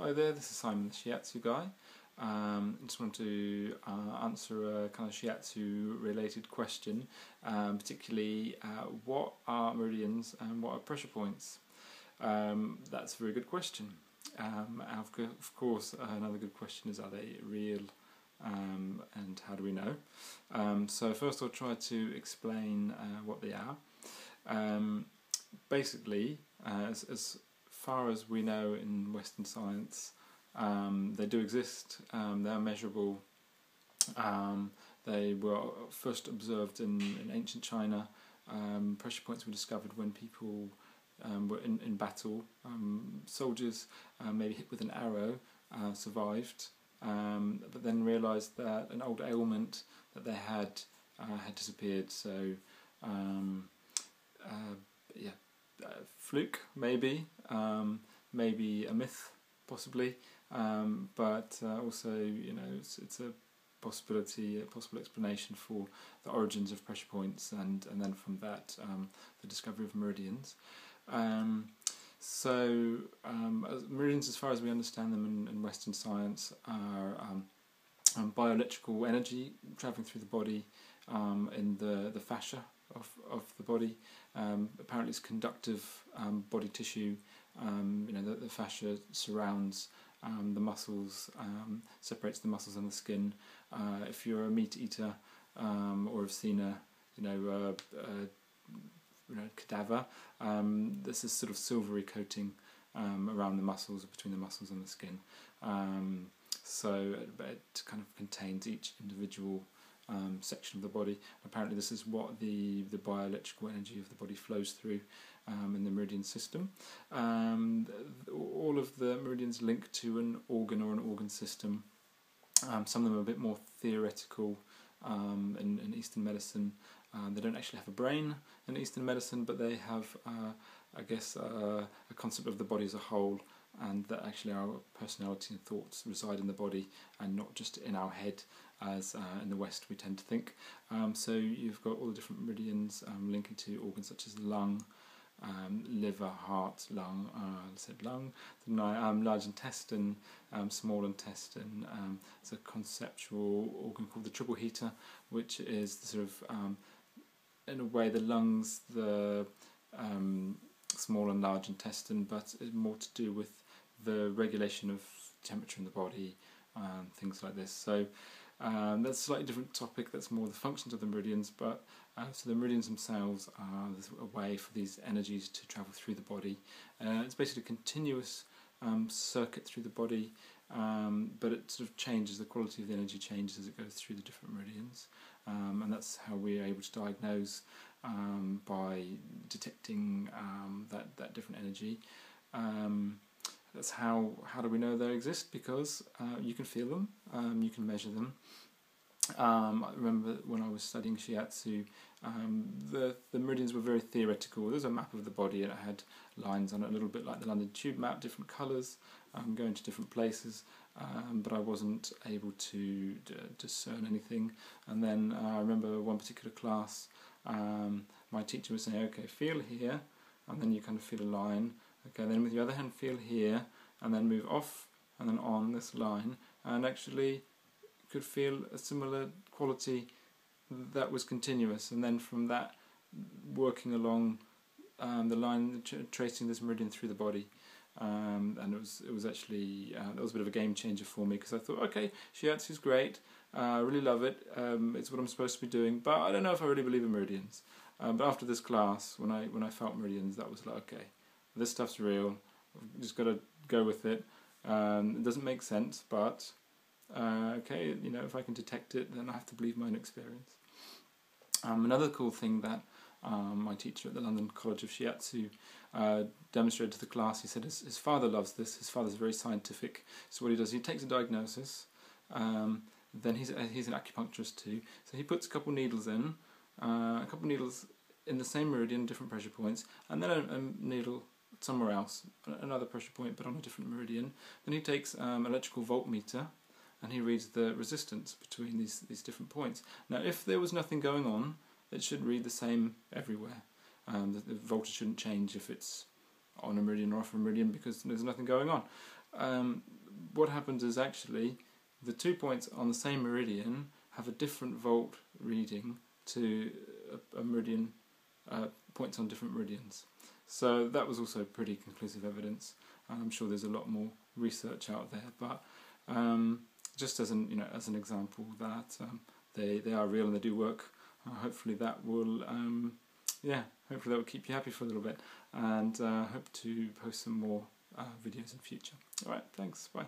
Hi there, this is Simon, the Shiatsu guy. I just want to answer a kind of Shiatsu related question, particularly what are meridians and what are pressure points? That's a very good question. Of course, another good question is, are they real and how do we know? So first I'll try to explain what they are. Basically, as far as we know in Western science, they do exist, they are measurable, they were first observed in ancient China. Pressure points were discovered when people were in battle. Soldiers, maybe hit with an arrow, survived, but then realised that an old ailment that they had disappeared, so fluke maybe, maybe a myth possibly, but also, you know, it's a possibility, a possible explanation for the origins of pressure points, and then from that the discovery of meridians. Meridians, as far as we understand them in Western science, are bioelectrical energy travelling through the body, in the fascia of the body. Apparently it's conductive body tissue. You know, the fascia surrounds the muscles, separates the muscles and the skin. If you're a meat eater, or have seen a cadaver, there's this sort of silvery coating around the muscles, between the muscles and the skin. So it kind of contains each individual section of the body. Apparently this is what the bioelectrical energy of the body flows through in the meridian system. All of the meridians link to an organ or an organ system. Some of them are a bit more theoretical in Eastern medicine. They don't actually have a brain in Eastern medicine, but they have, I guess, a concept of the body as a whole, and that actually our personality and thoughts reside in the body and not just in our head, as in the West we tend to think. So you've got all the different meridians linking to organs such as lung, liver, heart, lung, I said lung, didn't I? Large intestine, small intestine. It's a conceptual organ called the triple heater, which is the sort of, in a way, the lungs, the small and large intestine, but it's more to do with the regulation of temperature in the body, things like this. So that's a slightly different topic. That's more the functions of the meridians, but so the meridians themselves are a way for these energies to travel through the body. It's basically a continuous circuit through the body, but it sort of changes, the quality of the energy changes as it goes through the different meridians, and that's how we're able to diagnose by detecting that different energy. That's how do we know they exist? Because you can feel them, you can measure them. I remember when I was studying Shiatsu, the meridians were very theoretical. There's a map of the body and it had lines on it, a little bit like the London Tube map, different colours, going to different places, but I wasn't able to discern anything. And then I remember one particular class, my teacher was saying, okay, feel here, and then you kind of feel a line. Okay, then with your other hand feel here, and then move off and then on this line, and actually could feel a similar quality that was continuous, and then from that working along the line, tracing this meridian through the body. And it was actually that was a bit of a game changer for me, because I thought, okay, Shiatsu's great, I really love it, it's what I'm supposed to be doing, but I don't know if I really believe in meridians. But after this class, when I felt meridians, that was like, okay, this stuff's real, I've just got to go with it. It doesn't make sense, but okay, you know, if I can detect it, then I have to believe my own experience. Another cool thing that my teacher at the London College of Shiatsu demonstrated to the class, he said his father loves this. His father's very scientific, so what he does, he takes a diagnosis, then he's an acupuncturist too, so he puts a couple needles in, in the same meridian, different pressure points, and then a needle somewhere else, another pressure point but on a different meridian. Then he takes an electrical voltmeter and he reads the resistance between these different points. Now if there was nothing going on, it should read the same everywhere. The voltage shouldn't change if it's on a meridian or off a meridian, because there's nothing going on. what happens is actually the 2 points on the same meridian have a different volt reading to a meridian, points on different meridians. So that was also pretty conclusive evidence. I'm sure there's a lot more research out there, but just as an example that they are real and they do work. Hopefully that will hopefully that will keep you happy for a little bit, and hope to post some more videos in future. Alright, thanks, bye.